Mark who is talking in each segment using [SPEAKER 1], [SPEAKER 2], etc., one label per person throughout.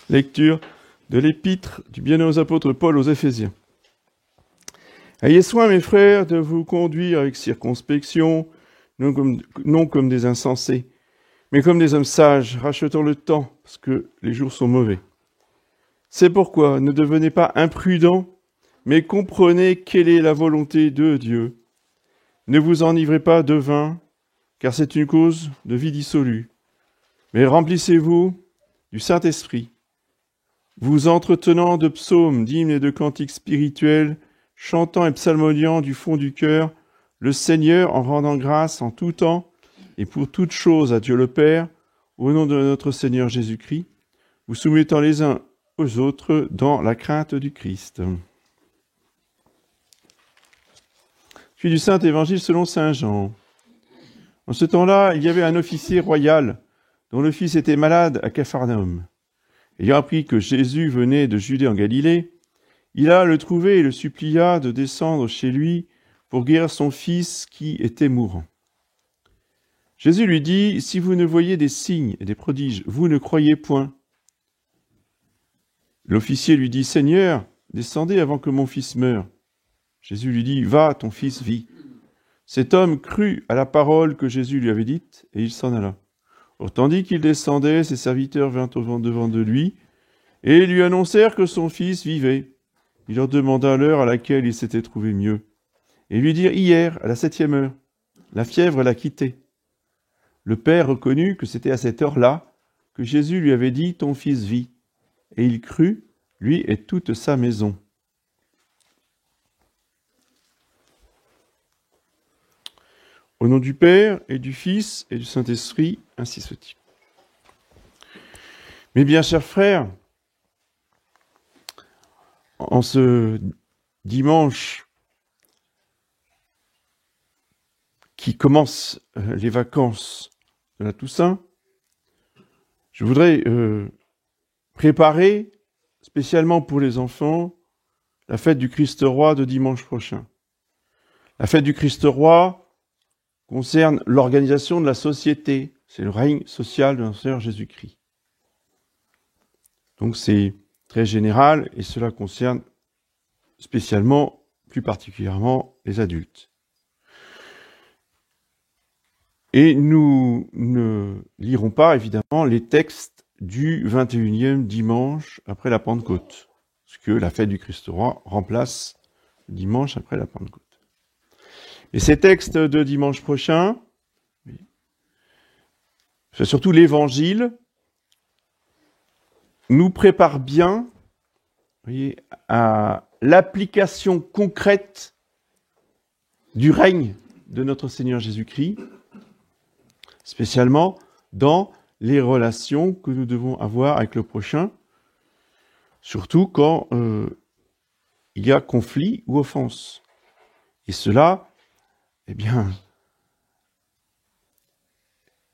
[SPEAKER 1] Lecture de l'épître du bienheureux apôtre Paul aux Éphésiens. Ayez soin, mes frères, de vous conduire avec circonspection, non comme des insensés, mais comme des hommes sages, rachetant le temps, parce que les jours sont mauvais. C'est pourquoi ne devenez pas imprudents, mais comprenez quelle est la volonté de Dieu. Ne vous enivrez pas de vin, car c'est une cause de vie dissolue, mais remplissez-vous du Saint-Esprit, vous entretenant de psaumes, d'hymnes et de cantiques spirituels, chantant et psalmodiant du fond du cœur le Seigneur en rendant grâce en tout temps et pour toutes choses à Dieu le Père, au nom de notre Seigneur Jésus-Christ, vous soumettant les uns aux autres dans la crainte du Christ. Puis du Saint Évangile selon Saint Jean. En ce temps-là, il y avait un officier royal dont le fils était malade à Capharnaüm. Ayant appris que Jésus venait de Judée en Galilée, il alla le trouver et le supplia de descendre chez lui pour guérir son fils qui était mourant. Jésus lui dit, « Si vous ne voyez des signes et des prodiges, vous ne croyez point. » L'officier lui dit, « Seigneur, descendez avant que mon fils meure. » Jésus lui dit, « Va, ton fils vit. » Cet homme crut à la parole que Jésus lui avait dite, et il s'en alla. Or, tandis qu'il descendait, ses serviteurs vinrent au-devant de lui, et lui annoncèrent que son fils vivait. Il leur demanda l'heure à laquelle il s'était trouvé mieux. Et lui dirent, hier, à la 7e heure, la fièvre l'a quitté. Le père reconnut que c'était à cette heure-là que Jésus lui avait dit, ton fils vit. Et il crut, lui et toute sa maison. Au nom du Père, et du Fils, et du Saint-Esprit, ainsi soit-il. Mes bien chers frères, en ce dimanche qui commence les vacances de la Toussaint, je voudrais préparer, spécialement pour les enfants, la fête du Christ-Roi de dimanche prochain. La fête du Christ-Roi concerne l'organisation de la société. C'est le règne social de notre Seigneur Jésus-Christ. Donc c'est très général et cela concerne spécialement, plus particulièrement, les adultes. Et nous ne lirons pas, évidemment, les textes du 21e dimanche après la Pentecôte, parce que la fête du Christ-Roi remplace le dimanche après la Pentecôte. Et ces textes de dimanche prochain, c'est surtout l'Évangile, nous préparent bien, voyez, à l'application concrète du règne de notre Seigneur Jésus-Christ, spécialement dans les relations que nous devons avoir avec le prochain, surtout quand il y a conflit ou offense. Et cela, eh bien,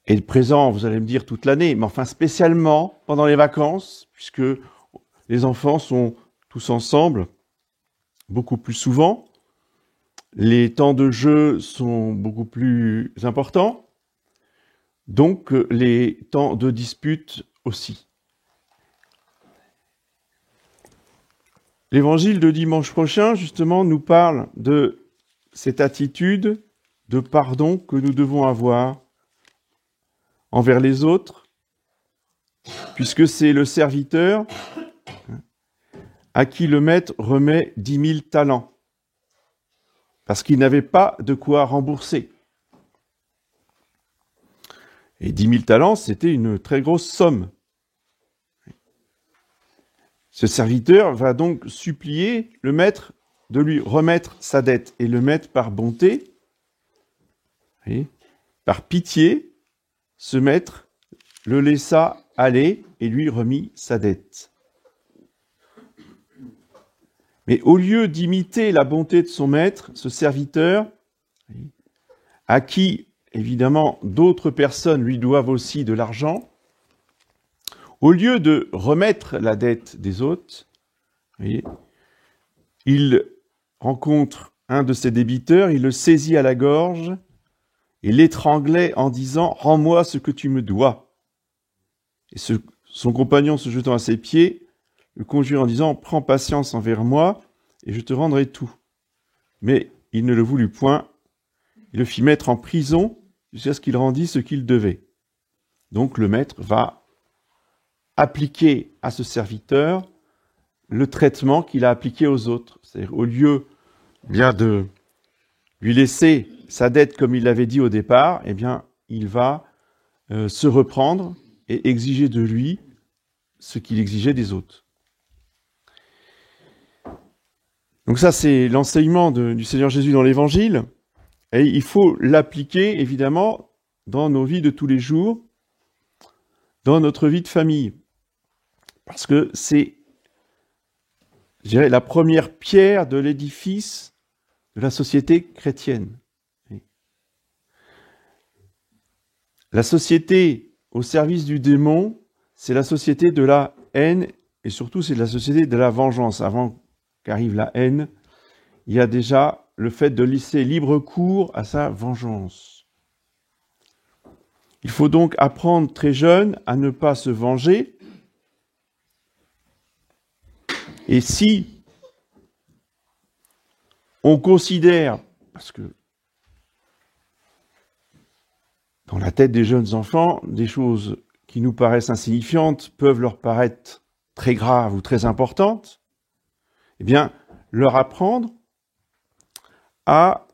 [SPEAKER 1] est présent, vous allez me dire, toute l'année, mais enfin spécialement pendant les vacances, puisque les enfants sont tous ensemble beaucoup plus souvent, les temps de jeu sont beaucoup plus importants, donc les temps de dispute aussi. L'évangile de dimanche prochain, justement, nous parle de cette attitude de pardon que nous devons avoir envers les autres, puisque c'est le serviteur à qui le maître remet 10 000 talents, parce qu'il n'avait pas de quoi rembourser. Et 10 000 talents, c'était une très grosse somme. Ce serviteur va donc supplier le maître de lui remettre sa dette. Et le maître, par bonté, par pitié, ce maître le laissa aller et lui remit sa dette. Mais au lieu d'imiter la bonté de son maître, ce serviteur, à qui, évidemment, d'autres personnes lui doivent aussi de l'argent, au lieu de remettre la dette des autres, il rencontre un de ses débiteurs, il le saisit à la gorge et l'étranglait en disant « Rends-moi ce que tu me dois ». Et ce Son compagnon se jetant à ses pieds, le conjure en disant « Prends patience envers moi, et je te rendrai tout. » Mais il ne le voulut point, il le fit mettre en prison jusqu'à ce qu'il rendît ce qu'il devait. Donc le maître va appliquer à ce serviteur le traitement qu'il a appliqué aux autres. C'est-à-dire, au lieu bien de lui laisser sa dette comme il l'avait dit au départ, eh bien, il va se reprendre et exiger de lui ce qu'il exigeait des autres. Donc ça, c'est l'enseignement du Seigneur Jésus dans l'Évangile, et il faut l'appliquer, évidemment, dans nos vies de tous les jours, dans notre vie de famille, parce que c'est, je dirais, la première pierre de l'édifice de la société chrétienne. La société au service du démon, c'est la société de la haine, et surtout c'est la société de la vengeance. Avant qu'arrive la haine, il y a déjà le fait de laisser libre cours à sa vengeance. Il faut donc apprendre très jeune à ne pas se venger. Et si on considère, parce que dans la tête des jeunes enfants, des choses qui nous paraissent insignifiantes peuvent leur paraître très graves ou très importantes, eh bien, leur apprendre à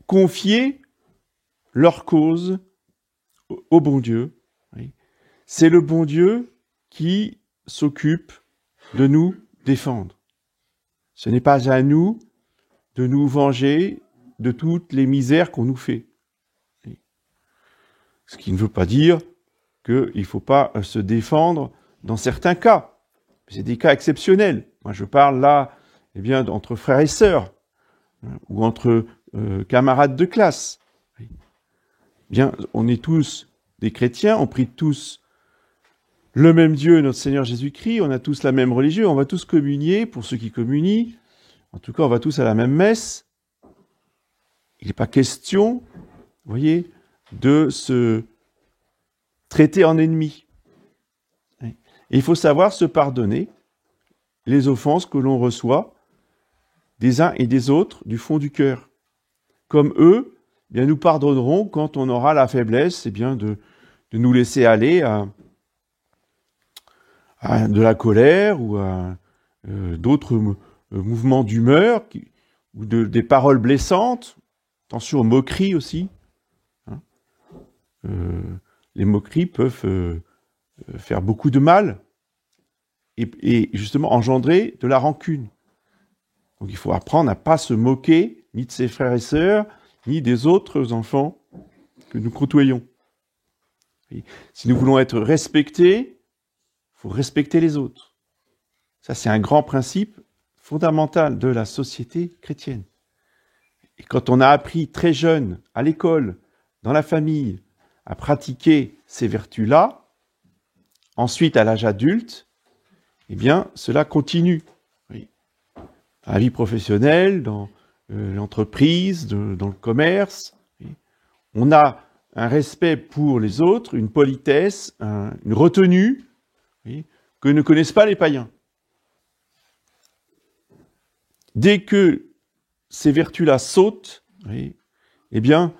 [SPEAKER 1] confier leur cause au bon Dieu. C'est le bon Dieu qui s'occupe de nous défendre. Ce n'est pas à nous de nous venger de toutes les misères qu'on nous fait. Ce qui ne veut pas dire qu'il ne faut pas se défendre dans certains cas. C'est des cas exceptionnels. Moi, je parle là, eh bien, entre frères et sœurs, ou entre camarades de classe. Bien, on est tous des chrétiens, on prie tous le même Dieu, notre Seigneur Jésus-Christ, on a tous la même religion, on va tous communier, pour ceux qui communient, en tout cas, on va tous à la même messe. Il n'est pas question, vous voyez, de se traiter en ennemi. Et il faut savoir se pardonner les offenses que l'on reçoit des uns et des autres du fond du cœur. Comme eux, eh bien, nous pardonnerons quand on aura la faiblesse eh bien, de nous laisser aller à de la colère ou à d'autres mouvements d'humeur ou des paroles blessantes. Attention aux moqueries aussi. Les moqueries peuvent faire beaucoup de mal et justement engendrer de la rancune. Donc il faut apprendre à ne pas se moquer ni de ses frères et sœurs, ni des autres enfants que nous côtoyons. Et si nous voulons être respectés, il faut respecter les autres. Ça, c'est un grand principe fondamental de la société chrétienne. Et quand on a appris très jeune, à l'école, dans la famille, à pratiquer ces vertus-là, ensuite à l'âge adulte, eh bien, cela continue. Oui. À la vie professionnelle, dans l'entreprise, dans le commerce, oui. On a un respect pour les autres, une politesse, une retenue, oui, que ne connaissent pas les païens. Dès que ces vertus-là sautent, oui, eh bien,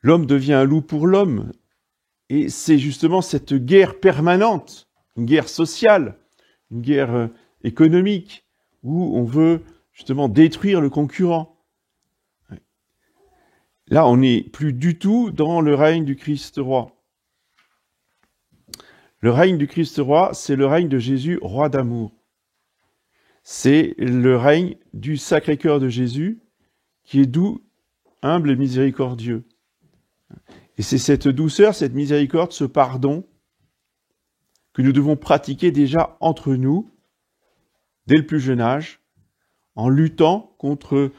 [SPEAKER 1] l'homme devient un loup pour l'homme. Et c'est justement cette guerre permanente, une guerre sociale, une guerre économique, où on veut justement détruire le concurrent. Là, on n'est plus du tout dans le règne du Christ roi. Le règne du Christ roi, c'est le règne de Jésus, roi d'amour. C'est le règne du Sacré-Cœur de Jésus, qui est doux, humble et miséricordieux. Et c'est cette douceur, cette miséricorde, ce pardon que nous devons pratiquer déjà entre nous, dès le plus jeune âge, en luttant contre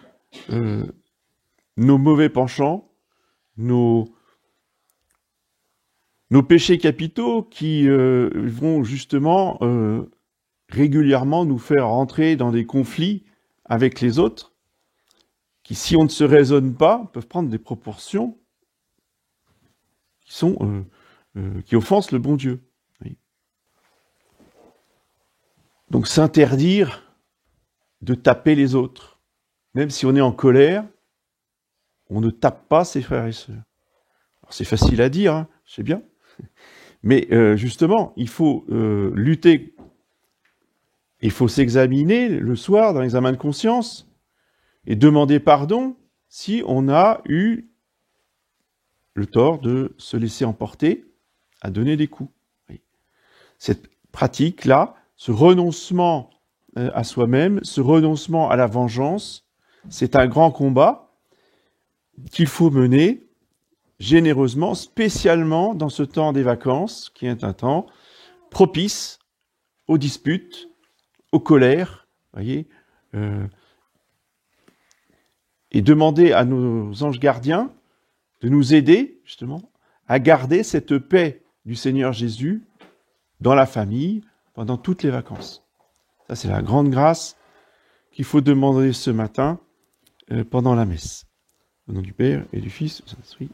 [SPEAKER 1] nos mauvais penchants, nos péchés capitaux qui vont justement régulièrement nous faire rentrer dans des conflits avec les autres, qui, si on ne se raisonne pas, peuvent prendre des proportions qui sont qui offensent le bon Dieu. Oui. Donc s'interdire de taper les autres. Même si on est en colère, on ne tape pas ses frères et sœurs. Alors, c'est facile à dire, hein, je sais bien. Mais justement, il faut lutter. Il faut s'examiner le soir dans l'examen de conscience et demander pardon si on a eu le tort de se laisser emporter à donner des coups. Oui. Cette pratique-là, ce renoncement à soi-même, ce renoncement à la vengeance, c'est un grand combat qu'il faut mener généreusement, spécialement dans ce temps des vacances, qui est un temps propice aux disputes, aux colères, voyez, et demander à nos anges gardiens de nous aider, justement, à garder cette paix du Seigneur Jésus dans la famille pendant toutes les vacances. Ça, c'est la grande grâce qu'il faut demander ce matin pendant la messe. Au nom du Père et du Fils et du Saint-Esprit.